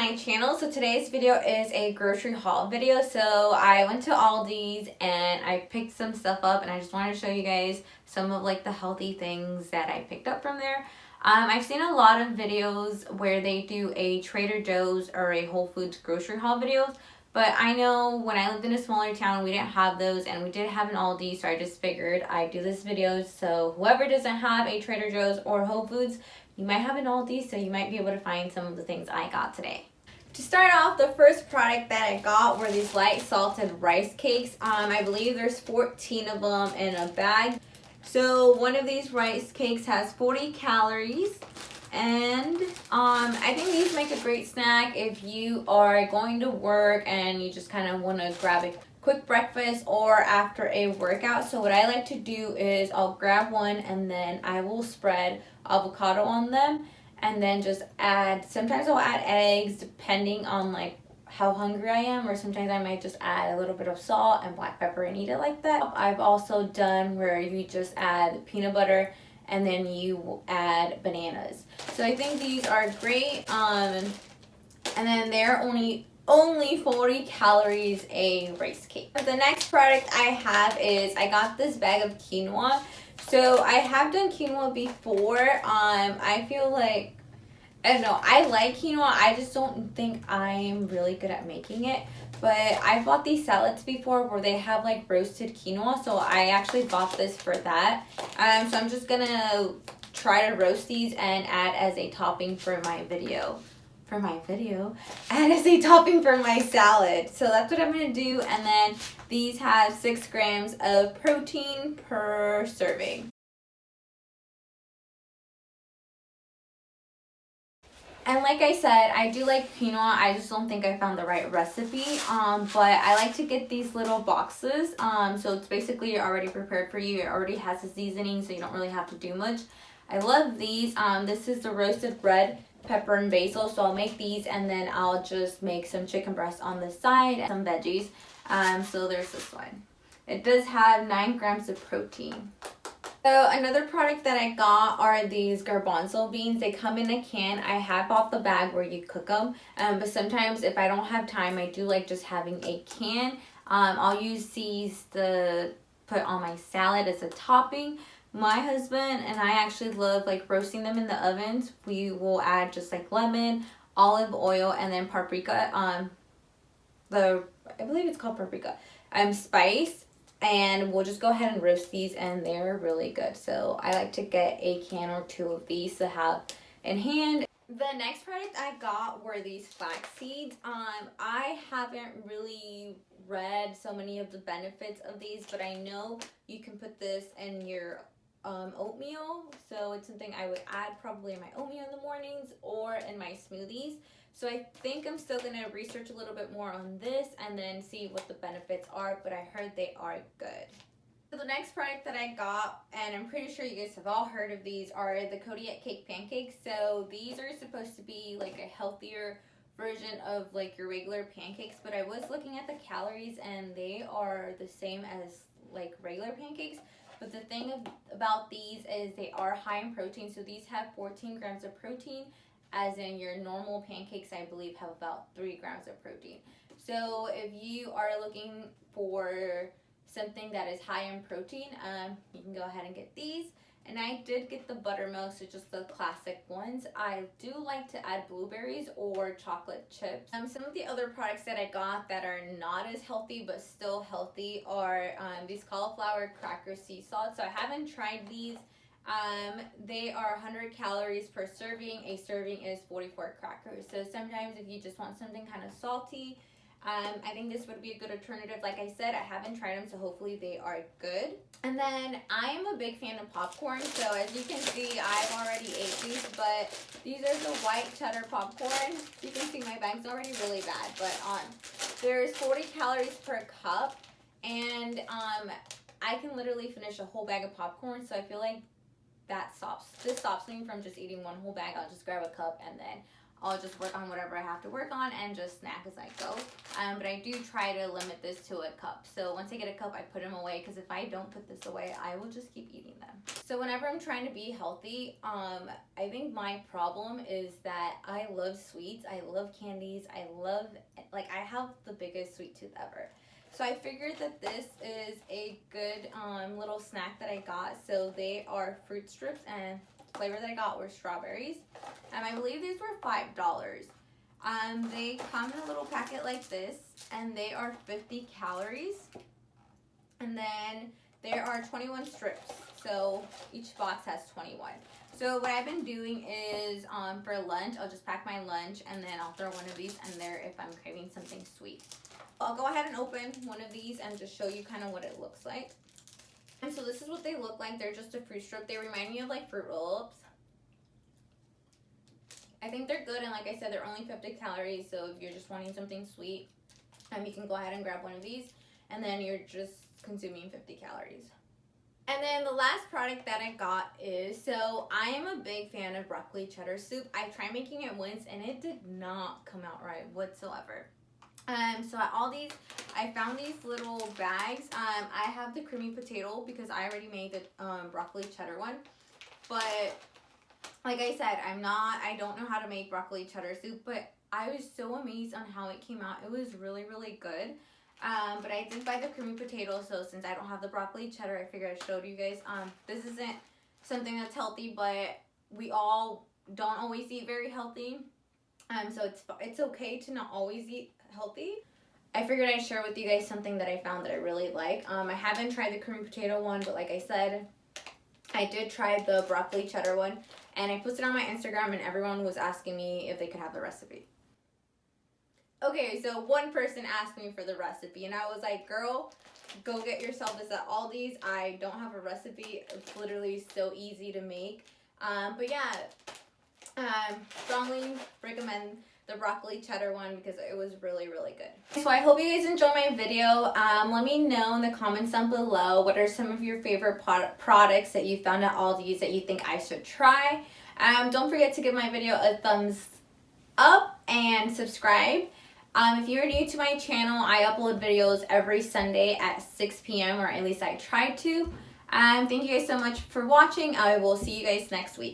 my channel. So today's video is a grocery haul video. So I went to Aldi's and I picked some stuff up, and I just wanted to show you guys some of like the healthy things that I picked up from there. I've seen a lot of videos where they do a Trader Joe's or a Whole Foods grocery haul videos, but I know when I lived in a smaller town we didn't have those, and we did have an Aldi, so I just figured I'd do this video. So whoever doesn't have a Trader Joe's or Whole Foods, you might have an Aldi, so you might be able to find some of the things I got today. To start off, the first product that I got were these light salted rice cakes. I believe there's 14 of them in a bag. So one of these rice cakes has 40 calories, and I think these make a great snack if you are going to work and you just kind of want to grab a quick breakfast or after a workout. So what I like to do is I'll grab one and then I will spread avocado on them, and then just add, sometimes I'll add eggs depending on like how hungry I am, or sometimes I might just add a little bit of salt and black pepper and eat it like that. I've also done where you just add peanut butter and then you add bananas. So I think these are great. And then they're only 40 calories a rice cake. The next product I have is I got this bag of quinoa. So I have done quinoa before. I feel like, I don't know, I like quinoa. I just don't think I'm really good at making it. But I bought these salads before where they have like roasted quinoa. So I actually bought this for that. So I'm just gonna try to roast these and add as a topping for my video. Add as a topping for my salad. So that's what I'm gonna do. And then these have 6 grams of protein per serving. And like I said, I do like quinoa. I just don't think I found the right recipe. But I like to get these little boxes. So it's basically already prepared for you. It already has a seasoning, so you don't really have to do much. I love these. This is the roasted red pepper and basil. So I'll make these, and then I'll just make some chicken breast on the side and some veggies. So there's this one. It does have 9 grams of protein. So another product that I got are these Garbanzo beans. They come in a can. I have bought the bag where you cook them, but sometimes if I don't have time, I do like just having a can. I'll use these to put on my salad as a topping. My husband and I actually love like roasting them in the ovens. We will add just like lemon, olive oil, and then paprika. I believe it's called paprika. Spice. And we'll just go ahead and roast these, and they're really good. So I like to get a can or 2 of these to have in hand. The next product I got were these flax seeds. I haven't really read so many of the benefits of these, but I know you can put this in your oatmeal. So it's something I would add probably in my oatmeal in the mornings or in my smoothies. So I think I'm still going to research a little bit more on this and then see what the benefits are, but I heard they are good. So the next product that I got, and I'm pretty sure you guys have all heard of these, are the Kodiak cake pancakes. So these are supposed to be like a healthier version of like your regular pancakes, but I was looking at the calories and they are the same as like regular pancakes. But the thing about these is they are high in protein. So these have 14 grams of protein, as in your normal pancakes, I believe, have about 3 grams of protein. So if you are looking for something that is high in protein, you can go ahead and get these. And I did get the buttermilk, so just the classic ones. I do like to add blueberries or chocolate chips. Some of the other products that I got that are not as healthy but still healthy are these cauliflower cracker sea salt. So I haven't tried these. They are 100 calories per serving. A serving is 44 crackers. So sometimes if you just want something kind of salty, I think this would be a good alternative. Like I said, I haven't tried them, so hopefully they are good. And then I'm a big fan of popcorn. So as you can see, I've already ate these, but these are the white cheddar popcorn. You can see my bag's already really bad, but there's 40 calories per cup, and I can literally finish a whole bag of popcorn. So I feel like this stops me from just eating one whole bag. I'll just grab a cup and then I'll just work on whatever I have to work on and just snack as I go. But I do try to limit this to a cup. So once I get a cup, I put them away, because if I don't put this away, I will just keep eating them. So whenever I'm trying to be healthy, I think my problem is that I love sweets, I love candies, I have the biggest sweet tooth ever. So I figured that this is a good little snack that I got. So they are fruit strips, and the flavor that I got were strawberries. And I believe these were $5. They come in a little packet like this, and they are 50 calories. And then there are 21 strips, so each box has 21. So what I've been doing is for lunch, I'll just pack my lunch, and then I'll throw one of these in there if I'm craving something sweet. I'll go ahead and open one of these and just show you kind of what it looks like. And so this is what they look like. They're just a fruit strip. They remind me of like Fruit Roll-Ups. I think they're good, and like I said, they're only 50 calories, so if you're just wanting something sweet, you can go ahead and grab one of these, and then you're just consuming 50 calories. And then the last product that I got is, so I am a big fan of broccoli cheddar soup. I tried making it once, and it did not come out right whatsoever. So at Aldi's, I found these little bags. I have the creamy potato because I already made the broccoli cheddar one. But like I said, I don't know how to make broccoli cheddar soup, but I was so amazed on how it came out. It was really, really good. But I did buy the creamy potato, so since I don't have the broccoli cheddar, I figured I'd show you guys. This isn't something that's healthy, but we all don't always eat very healthy. So it's okay to not always eat healthy. I figured I'd share with you guys something that I found that I really like. I haven't tried the creamy potato one, but like I said, I did try the broccoli cheddar one, and I posted on my Instagram, and everyone was asking me if they could have the recipe. Okay, so one person asked me for the recipe, and I was like, girl, go get yourself this at Aldi's. I don't have a recipe. It's literally so easy to make. But yeah, strongly recommend the broccoli cheddar one because it was really, really good. So I hope you guys enjoyed my video. Let me know in the comments down below what are some of your favorite products that you found at Aldi's that you think I should try. Don't forget to give my video a thumbs up and subscribe. If you're new to my channel, I upload videos every Sunday at 6 p.m. or at least I try to. Thank you guys so much for watching. I will see you guys next week.